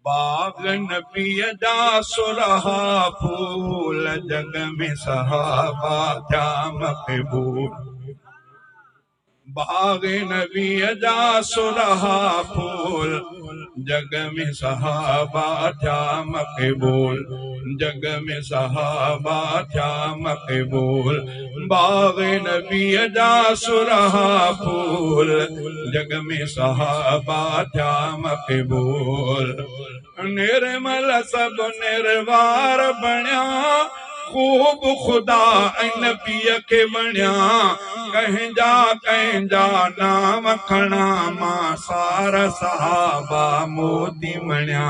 बाग नबीअ जा सुरहा फूल जग में सहाबा थिया मक़बूल बाग नबीअ जा सुरहा फूल जग में सहाबा थिया मक़बूल जग में सहाबा थिया मक़बूल बाग नबीअ जा सुरहा फूल जग में सहाबा थिया मक़बूल निर्मल सब निर्वार बणिया खूब खुदा ऐं नबीअ खे वणिया कंहिंजा नाम खणा मां सारा सहाबा मोती मणिया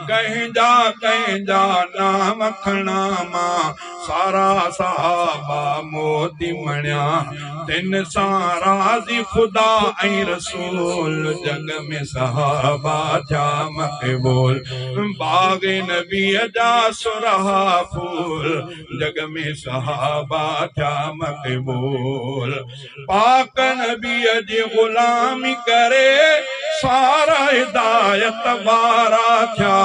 कंहिंजा नाम खणा मां सारा सहाबा मोती मणिया तिन सां राज़ी खुदा ऐं रसूल जग में सहाबा थिया मक़बूल बाग नबीअ जा सुरहा फूल जग में सहाबा थिया मक़बूल पाक नबीअ जी ग़ुलामी करे सारा हिदायत वारा थिया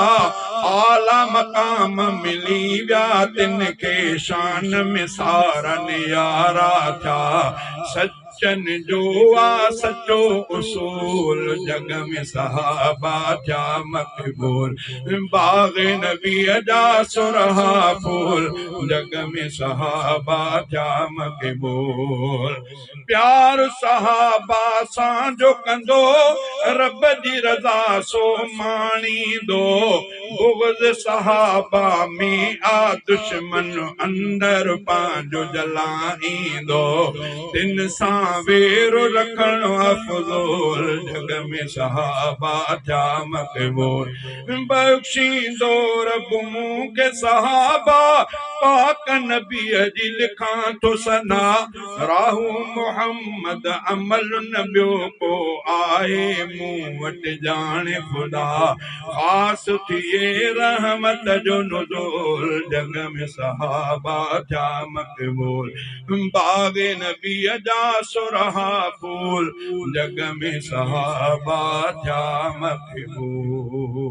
आला मक़ाम मिली विया तिन खे शान में सारा नियारा थिया सचन जो आ सचो उसूल जग में सहाबा थिया मक़बूल बाग नबीअ जा सुरहा फूल जग में सहाबा थिया मक़बूल प्यार सहाबा सां जो कंदो रब जी रज़ा सो माणींदो बुग़्ज़ सहाबा में आ दुश्मन अंदर पंहिंजो जलाईंदो तिन सां वेरो रखणु अफ़ज़ोल जग में सहाबा थिया मक़बूल बख़्शींदो रब मूंखे सहाबा पाक नबीअ जी लिखां थो सना राहू मोहम्मद अमल न ॿियो को आहे मूं वटि ॼाणे ख़ुदा ख़ासि थिए रहमत जो नुज़ूल जग में सहाबा थिया मक़बूल बाग नबीअ जा सुरहा फूल जग में सहाबा थिया मक़बूल